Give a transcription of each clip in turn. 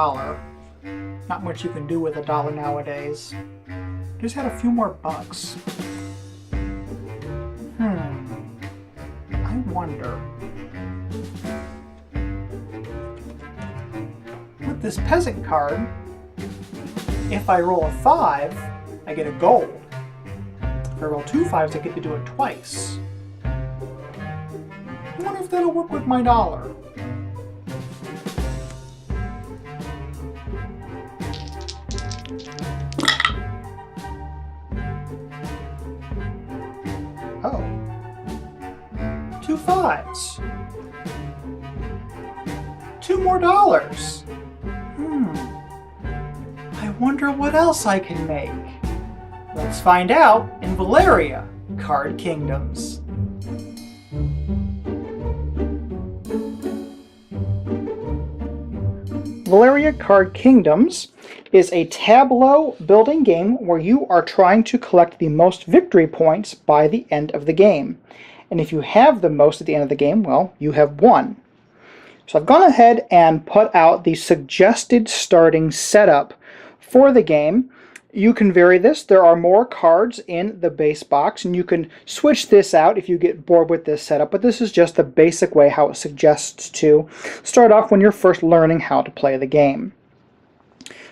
$1. Not much you can do with $1 nowadays. Just had a few more bucks. I wonder. With this peasant card, if I roll a 5, I get a gold. If I roll 2 5s, I get to do it twice. I wonder if that'll work with my $1. Oh. 2 5s. 2 more dollars. I wonder what else I can make. Let's find out in Valaria, Card Kingdoms. Valaria Card Kingdoms is a tableau building game where you are trying to collect the most victory points by the end of the game. And if you have the most at the end of the game, well, you have won. So I've gone ahead and put out the suggested starting setup for the game. You can vary this. There are more cards in the base box, and you can switch this out if you get bored with this setup, but this is just the basic way how it suggests to start off when you're first learning how to play the game.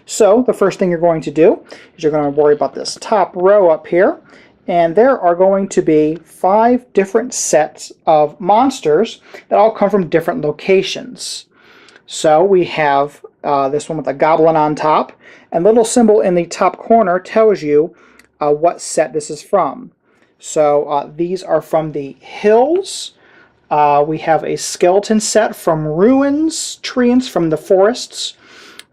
So the first thing you're going to do is you're going to worry about this top row up here, and there are going to be 5 different sets of monsters that all come from different locations. So we have this one with a goblin on top, and the little symbol in the top corner tells you what set this is from. So these are from the hills. We have a skeleton set from ruins, treants from the forests,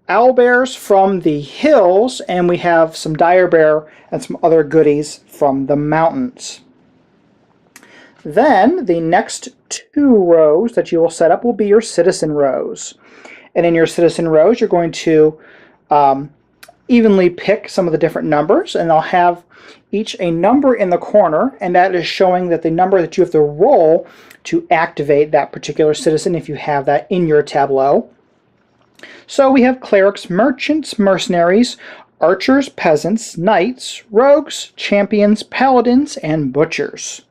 owlbears from the hills, and we have some dire bear and some other goodies from the mountains. Then the next 2 rows that you will set up will be your citizen rows. And in your citizen rows, you're going to evenly pick some of the different numbers, and they'll have each a number in the corner, and that is showing that the number that you have to roll to activate that particular citizen if you have that in your tableau. So we have clerics, merchants, mercenaries, archers, peasants, knights, rogues, champions, paladins, and butchers.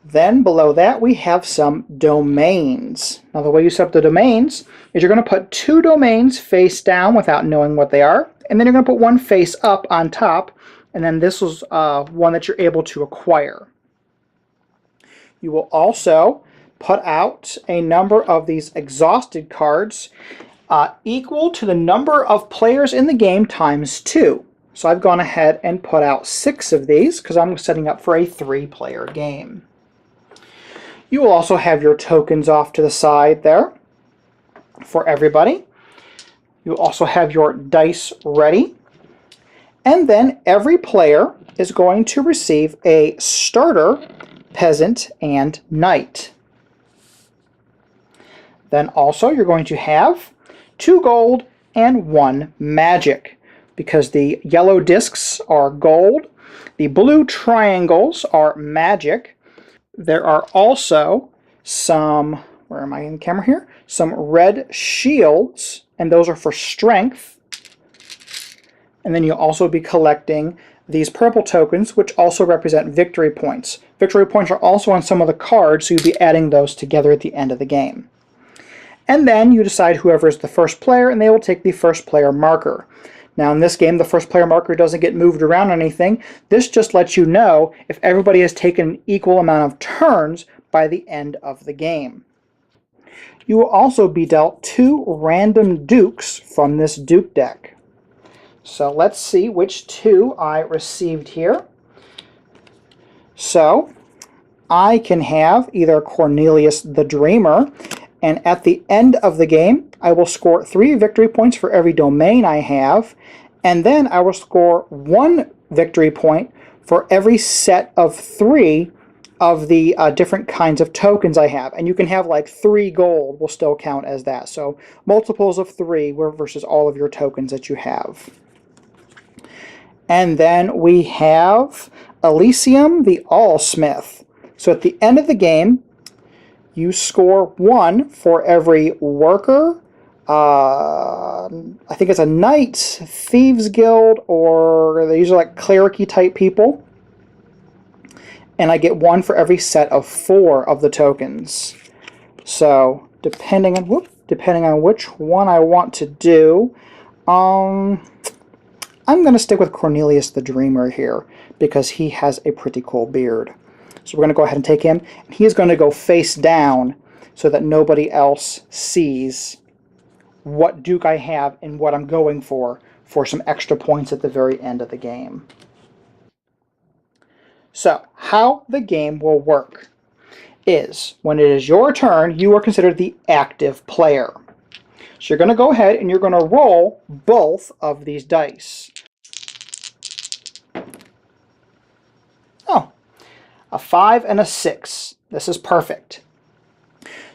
Then below that we have some domains. Now the way you set up the domains is you're going to put 2 domains face down without knowing what they are, and then you're going to put 1 face up on top, and then this is one that you're able to acquire. You will also put out a number of these exhausted cards equal to the number of players in the game times 2. So I've gone ahead and put out 6 of these because I'm setting up for a 3-player game. You will also have your tokens off to the side there for everybody. You'll also have your dice ready. And then every player is going to receive a starter, peasant, and knight. Then also you're going to have 2 gold and 1 magic, because the yellow discs are gold, the blue triangles are magic. There are also some, where am I in the camera here? Some red shields, and those are for strength. And then you'll also be collecting these purple tokens, which also represent victory points. Victory points are also on some of the cards, so you'll be adding those together at the end of the game. And then you decide whoever is the first player, and they will take the first player marker. Now in this game, the first player marker doesn't get moved around or anything. This just lets you know if everybody has taken an equal amount of turns by the end of the game. You will also be dealt 2 random dukes from this duke deck. So let's see which 2 I received here. So I can have either Cornelius the Dreamer, and at the end of the game, I will score 3 victory points for every domain I have, and then I will score 1 victory point for every set of 3 of the different kinds of tokens I have. And you can have like 3 gold will still count as that. So multiples of 3 versus all of your tokens that you have. And then we have Elysium the Allsmith. So at the end of the game, you score 1 for every worker, I think it's a knight, thieves guild, or these are like clericy type people. And I get 1 for every set of 4 of the tokens. So depending on which one I want to do, I'm going to stick with Cornelius the Dreamer here because he has a pretty cool beard. So we're going to go ahead and take him. He is going to go face down so that nobody else sees what duke I have and what I'm going for some extra points at the very end of the game. So how the game will work is when it is your turn, you are considered the active player. So you're going to go ahead and you're going to roll both of these dice. Oh, a 5 and a 6. This is perfect.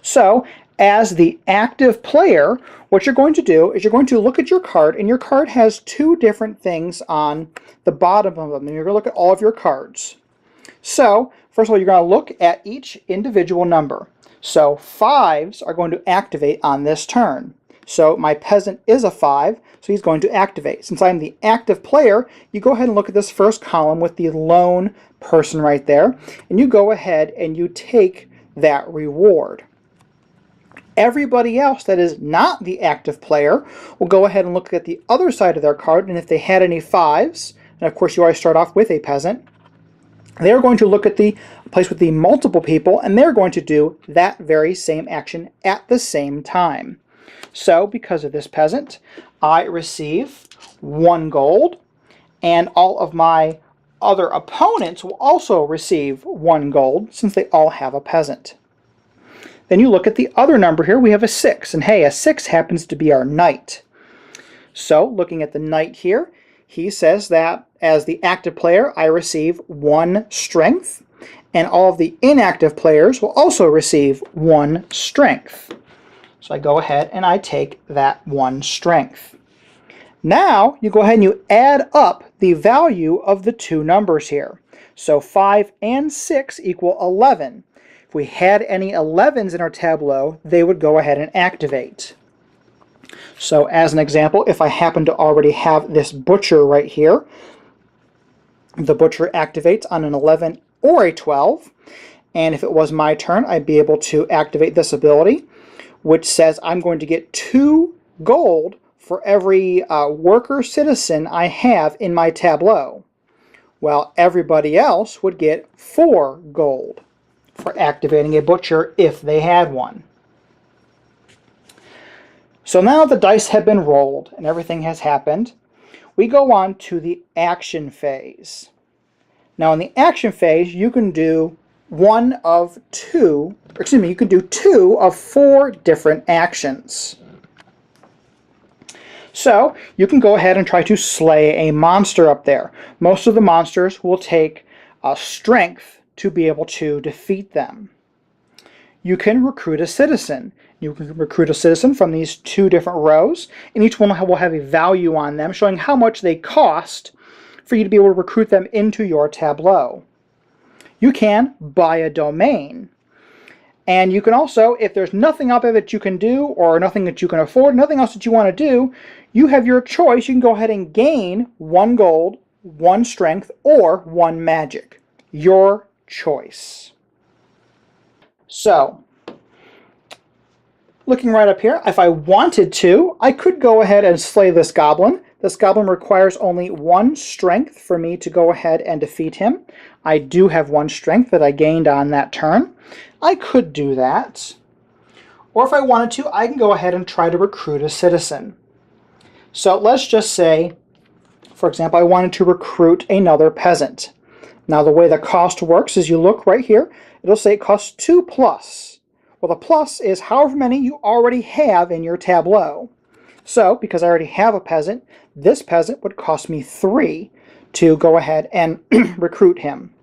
So, as the active player, what you're going to do is you're going to look at your card, and your card has 2 different things on the bottom of them, and you're going to look at all of your cards. So, first of all, you're going to look at each individual number. So, 5s are going to activate on this turn. So, my peasant is a 5, so he's going to activate. Since I'm the active player, you go ahead and look at this first column with the lone person right there, and you go ahead and you take that reward. Everybody else that is not the active player will go ahead and look at the other side of their card, and if they had any 5s, and of course you always start off with a peasant, they're going to look at the place with the multiple people, and they're going to do that very same action at the same time. So, because of this peasant, I receive 1 gold, and all of my other opponents will also receive 1 gold, since they all have a peasant. Then you look at the other number here, we have a 6, and hey, a 6 happens to be our knight. So, looking at the knight here, he says that as the active player, I receive 1 strength, and all of the inactive players will also receive 1 strength. So I go ahead and I take that 1 strength. Now, you go ahead and you add up the value of the 2 numbers here. So 5 and 6 equal 11. If we had any 11s in our tableau, they would go ahead and activate. So as an example, if I happen to already have this butcher right here, the butcher activates on an 11 or a 12, and if it was my turn, I'd be able to activate this ability, which says I'm going to get 2 gold for every worker citizen I have in my tableau, while everybody else would get 4 gold for activating a butcher if they had one. So now the dice have been rolled and everything has happened, we go on to the action phase. Now in the action phase, you can do you can do 2 of 4 different actions. So you can go ahead and try to slay a monster up there. Most of the monsters will take strength to be able to defeat them. You can recruit a citizen. You can recruit a citizen from these 2 different rows, and each one will have a value on them showing how much they cost for you to be able to recruit them into your tableau. You can buy a domain. And you can also, if there's nothing out there that you can do, or nothing that you can afford, nothing else that you want to do, you have your choice. You can go ahead and gain 1 gold, 1 strength, or 1 magic. Your choice. So, looking right up here, if I wanted to, I could go ahead and slay this goblin. This goblin requires only 1 strength for me to go ahead and defeat him. I do have 1 strength that I gained on that turn. I could do that. Or if I wanted to, I can go ahead and try to recruit a citizen. So let's just say, for example, I wanted to recruit another peasant. Now the way the cost works is you look right here, it'll say it costs 2 plus. Well, the plus is however many you already have in your tableau. So, because I already have a peasant, this peasant would cost me 3 to go ahead and recruit him.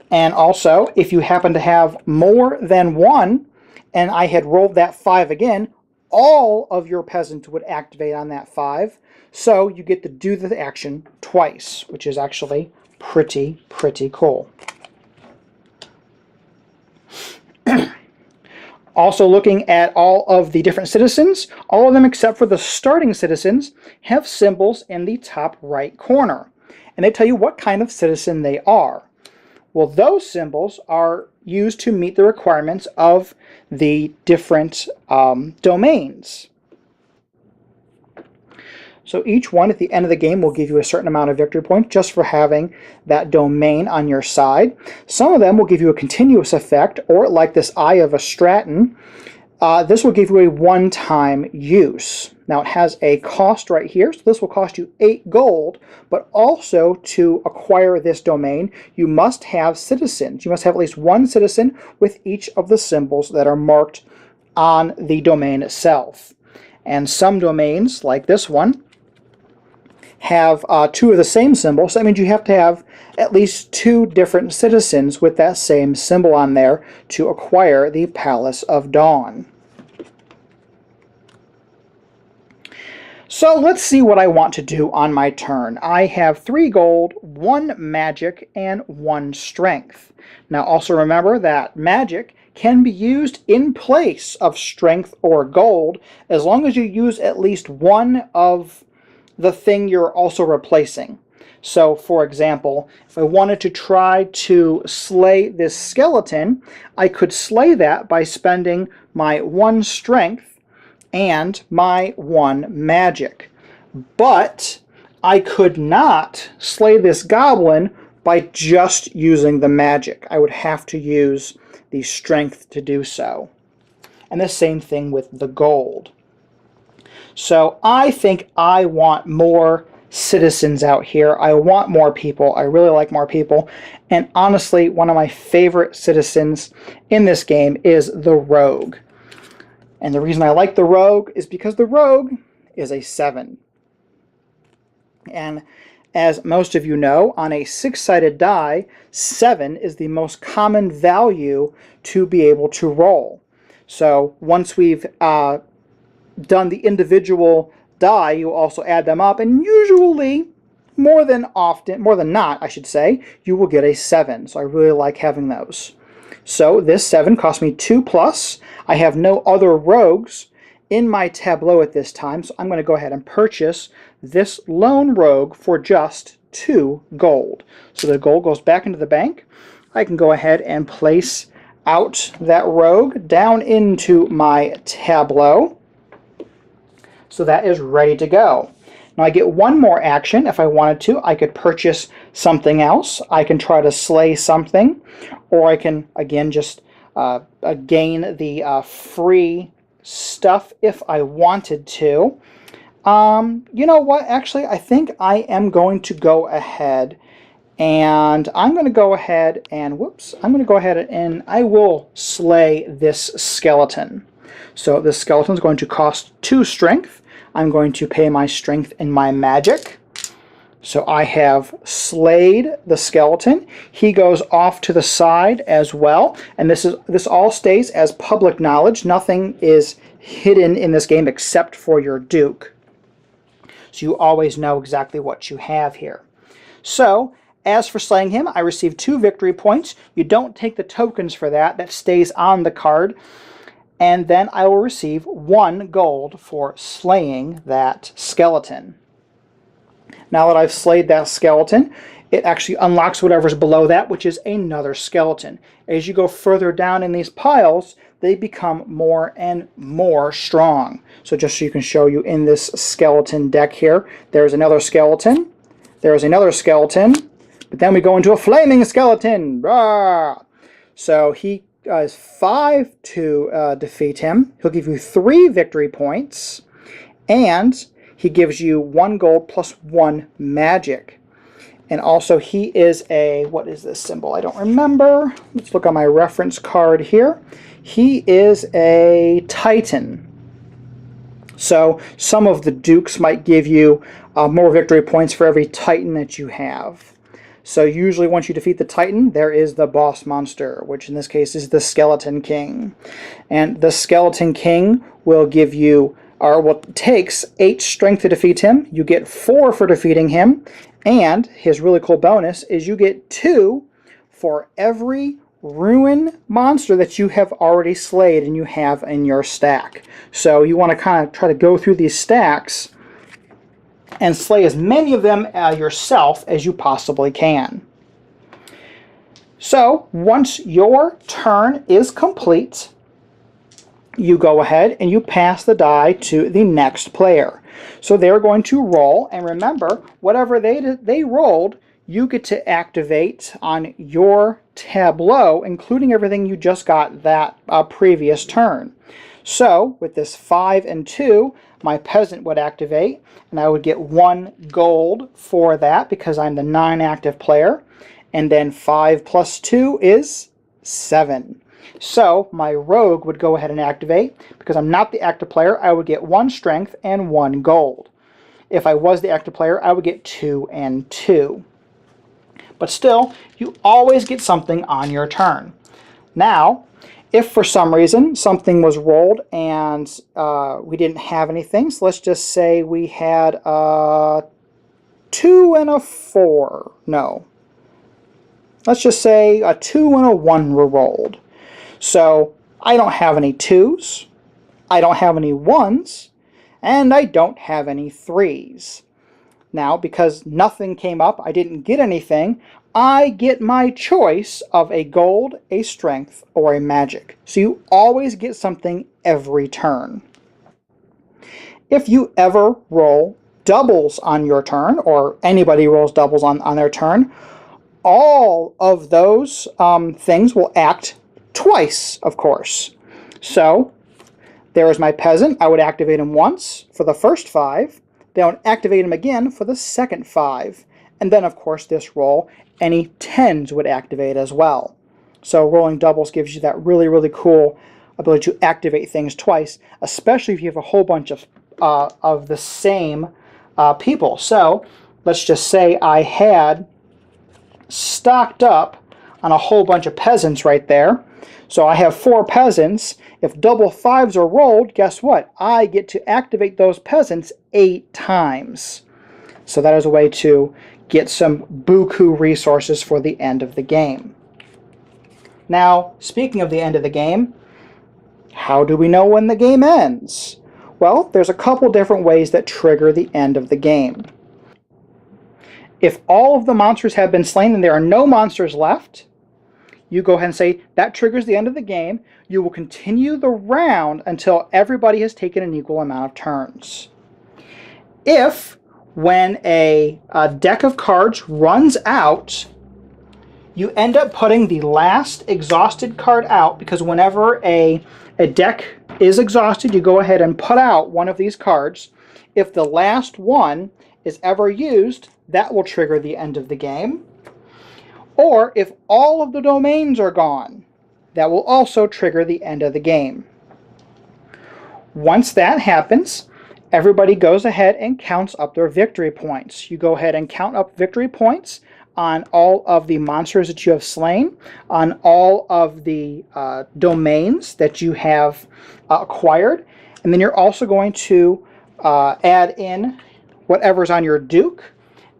And also, if you happen to have more than 1, and I had rolled that 5 again, all of your peasants would activate on that 5. So you get to do the action twice, which is actually pretty cool. Also looking at all of the different citizens, all of them except for the starting citizens have symbols in the top right corner. And they tell you what kind of citizen they are. Well, those symbols are used to meet the requirements of the different domains. So each one at the end of the game will give you a certain amount of victory points just for having that domain on your side. Some of them will give you a continuous effect, or like this Eye of a Stratton, this will give you a one-time use. Now it has a cost right here, so this will cost you 8 gold, but also to acquire this domain, you must have citizens. You must have at least one citizen with each of the symbols that are marked on the domain itself. And some domains, like this one, have 2 of the same symbol, so that means you have to have at least 2 different citizens with that same symbol on there to acquire the Palace of Dawn. So let's see what I want to do on my turn. I have 3 gold, 1 magic, and 1 strength. Now also remember that magic can be used in place of strength or gold as long as you use at least one of the thing you're also replacing. So for example, if I wanted to try to slay this skeleton, I could slay that by spending my 1 strength and my 1 magic. But I could not slay this goblin by just using the magic. I would have to use the strength to do so. And the same thing with the gold. So I think I want more citizens out here. I want more people. I really like more people. And honestly, one of my favorite citizens in this game is the rogue. And the reason I like the rogue is because the rogue is a 7. And as most of you know, on a 6-sided die, 7 is the most common value to be able to roll. So once we've done the individual die, you also add them up, and usually, more than not, I should say, you will get a 7. So I really like having those. So this 7 cost me 2+. I have no other rogues in my tableau at this time, so I'm going to go ahead and purchase this lone rogue for just 2 gold. So the gold goes back into the bank. I can go ahead and place out that rogue down into my tableau. So that is ready to go. Now I get one more action. If I wanted to, I could purchase something else. I can try to slay something, or I can, again, just gain the free stuff if I wanted to. You know what? Actually, I think I am going to go ahead and I'm going to go ahead and I will slay this skeleton. So this skeleton is going to cost 2 strength. I'm going to pay my strength and my magic. So I have slayed the skeleton. He goes off to the side as well. And this all stays as public knowledge. Nothing is hidden in this game except for your Duke. So you always know exactly what you have here. So as for slaying him, I receive 2 victory points. You don't take the tokens for that. That stays on the card. And then I will receive 1 gold for slaying that skeleton. Now that I've slayed that skeleton, it actually unlocks whatever's below that, which is another skeleton. As you go further down in these piles, they become more and more strong. So just so you can show you in this skeleton deck here, there's another skeleton, there's another skeleton, but then we go into a flaming skeleton. Rah! So he is 5 to defeat him. He'll give you 3 victory points, and he gives you 1 gold plus 1 magic. And also he is a, what is this symbol? I don't remember. Let's look on my reference card here. He is a Titan. So some of the dukes might give you more victory points for every Titan that you have. So usually once you defeat the Titan, there is the boss monster, which in this case is the Skeleton King. And the Skeleton King will give you, takes 8 strength to defeat him. You get 4 for defeating him. And his really cool bonus is you get 2 for every ruin monster that you have already slayed and you have in your stack. So you want to kind of try to go through these stacks and slay as many of them yourself as you possibly can. So once your turn is complete, you go ahead and you pass the die to the next player. So they're going to roll, and remember, whatever they rolled, you get to activate on your tableau, including everything you just got that previous turn. So with this 5 and 2, my peasant would activate, and I would get 1 gold for that because I'm the non-active player. And then 5 plus 2 is 7. So my rogue would go ahead and activate. Because I'm not the active player, I would get 1 strength and 1 gold. If I was the active player, I would get 2 and 2. But still, you always get something on your turn. Now, if for some reason something was rolled and we didn't have anything, so let's just say we had a 2 and a 4. No. Let's just say a 2 and a 1 were rolled. So I don't have any 2s, I don't have any 1s, and I don't have any 3s. Now, because nothing came up, I didn't get anything, I get my choice of a gold, a strength, or a magic. So you always get something every turn. If you ever roll doubles on your turn, or anybody rolls doubles on their turn, all of those things will act twice, of course. So there is my peasant. I would activate him once for the first 5. Then I would activate him again for the second 5. And then, of course, this roll, any 10s would activate as well. So rolling doubles gives you that really, really cool ability to activate things twice, especially if you have a whole bunch of the same people. So let's just say I had stocked up on a whole bunch of peasants right there. So I have 4 peasants. If double 5s are rolled, guess what? I get to activate those peasants 8 times. So that is a way to get some buku resources for the end of the game. Now, speaking of the end of the game, how do we know when the game ends? Well, there's a couple different ways that trigger the end of the game. If all of the monsters have been slain and there are no monsters left, you go ahead and say that triggers the end of the game. You will continue the round until everybody has taken an equal amount of turns. If, when a deck of cards runs out, you end up putting the last exhausted card out, because whenever a deck is exhausted, you go ahead and put out one of these cards. If the last one is ever used, that will trigger the end of the game. Or if all of the domains are gone, that will also trigger the end of the game. Once that happens, everybody goes ahead and counts up their victory points. You go ahead and count up victory points on all of the monsters that you have slain, on all of the domains that you have acquired, and then you're also going to add in whatever's on your duke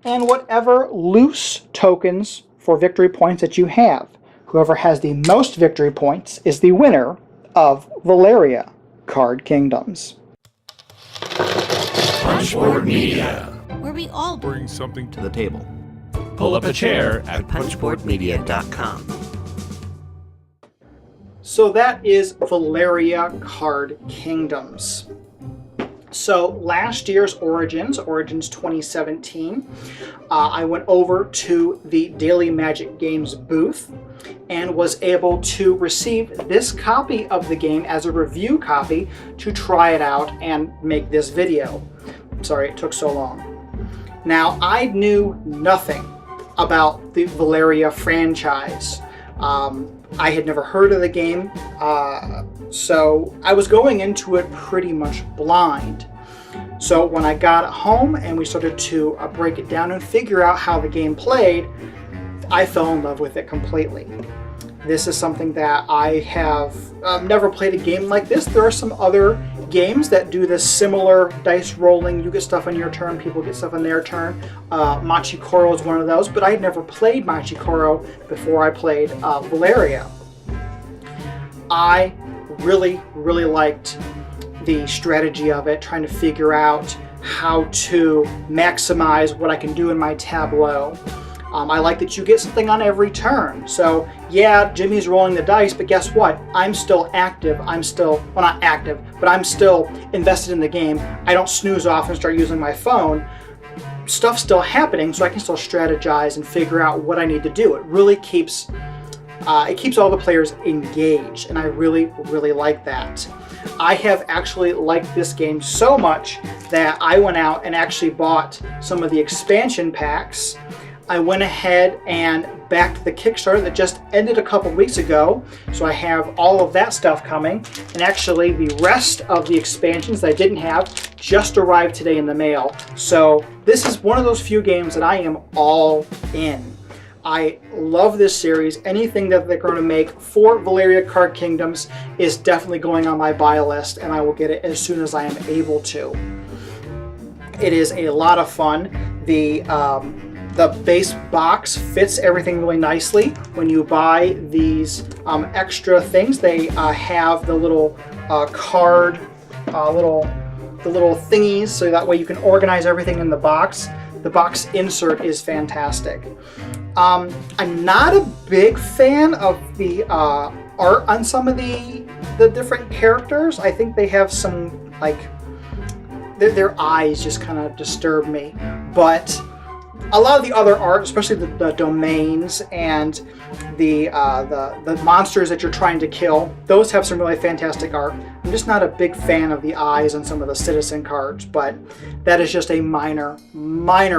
and whatever loose tokens for victory points that you have. Whoever has the most victory points is the winner of Valeria Card Kingdoms. Punchboard Media, where we all bring something to the table. Pull up a chair at punchboardmedia.com. So that is Valeria Card Kingdoms. So last year's Origins 2017, I went over to the Daily Magic Games booth and was able to receive this copy of the game as a review copy to try it out and make this video. Sorry it took so long. Now, I knew nothing about the Valaria franchise. I had never heard of the game, so I was going into it pretty much blind. So when I got home and we started to break it down and figure out how the game played, I fell in love with it completely. This is something that I have never played a game like this. There are some other games that do this similar dice rolling. You get stuff on your turn, people get stuff on their turn. Machikoro is one of those, but I had never played Machikoro before I played Valeria. I really, really liked the strategy of it, trying to figure out how to maximize what I can do in my tableau. I like that you get something on every turn. So yeah, Jimmy's rolling the dice, but guess what? I'm still active. I'm still, well, not active, but I'm still invested in the game. I don't snooze off and start using my phone. Stuff's still happening, so I can still strategize and figure out what I need to do. It really keeps all the players engaged, and I really, really like that. I have actually liked this game so much that I went out and actually bought some of the expansion packs. I went ahead and backed the Kickstarter that just ended a couple weeks ago, so I have all of that stuff coming, and actually the rest of the expansions that I didn't have just arrived today in the mail. So this is one of those few games that I am all in. I love this series. Anything that they're going to make for Valaria Card Kingdoms is definitely going on my buy list, and I will get it as soon as I am able to. It is a lot of fun. The base box fits everything really nicely. When you buy these extra things, they have the little card, the little thingies, so that way you can organize everything in the box. The box insert is fantastic. I'm not a big fan of the art on some of the different characters. I think they have some, like, their eyes just kind of disturb me. But a lot of the other art, especially the domains and the monsters that you're trying to kill, those have some really fantastic art. I'm just not a big fan of the eyes on some of the citizen cards, but that is just a minor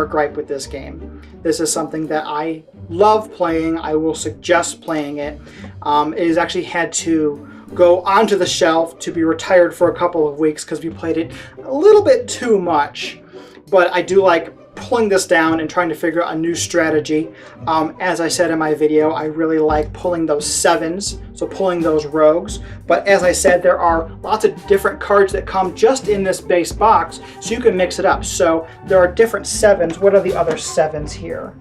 gripe with this game. This is something that I love playing. I will suggest playing it. It has actually had to go onto the shelf to be retired for a couple of weeks because we played it a little bit too much. But I do like pulling this down and trying to figure out a new strategy. As I said in my video, I really like pulling those sevens, so pulling those rogues. But as I said, there are lots of different cards that come just in this base box, so you can mix it up. So there are different sevens. What are the other sevens here?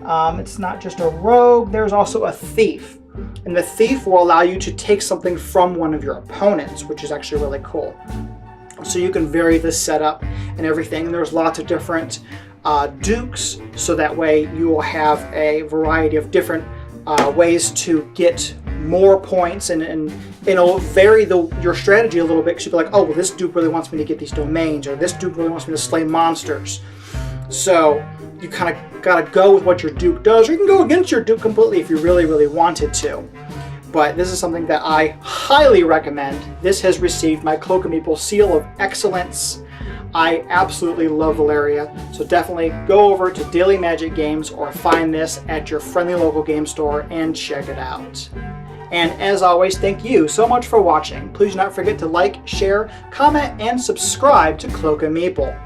It's not just a rogue, there's also a thief. And the thief will allow you to take something from one of your opponents, which is actually really cool. So you can vary this setup and everything. There's lots of different dukes, so that way you will have a variety of different ways to get more points, and it'll vary your strategy a little bit, because you'll be like, oh, well, this duke really wants me to get these domains, or this duke really wants me to slay monsters. So you kind of got to go with what your duke does, or you can go against your duke completely if you really, really wanted to. But this is something that I highly recommend. This has received my Cloak and Meeple seal of excellence. I absolutely love Valeria, so definitely go over to Daily Magic Games or find this at your friendly local game store and check it out. And as always, thank you so much for watching. Please do not forget to like, share, comment, and subscribe to Cloak and Meeple.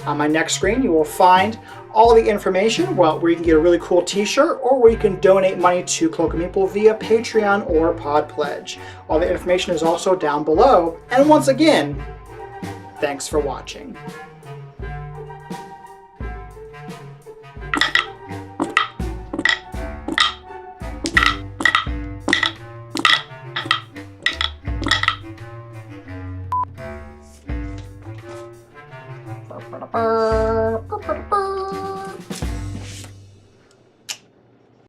On my next screen, you will find all the information, well, where you can get a really cool t-shirt, or where you can donate money to Cloak and Meeple via Patreon or Pod Pledge. All the information is also down below. And once again, thanks for watching.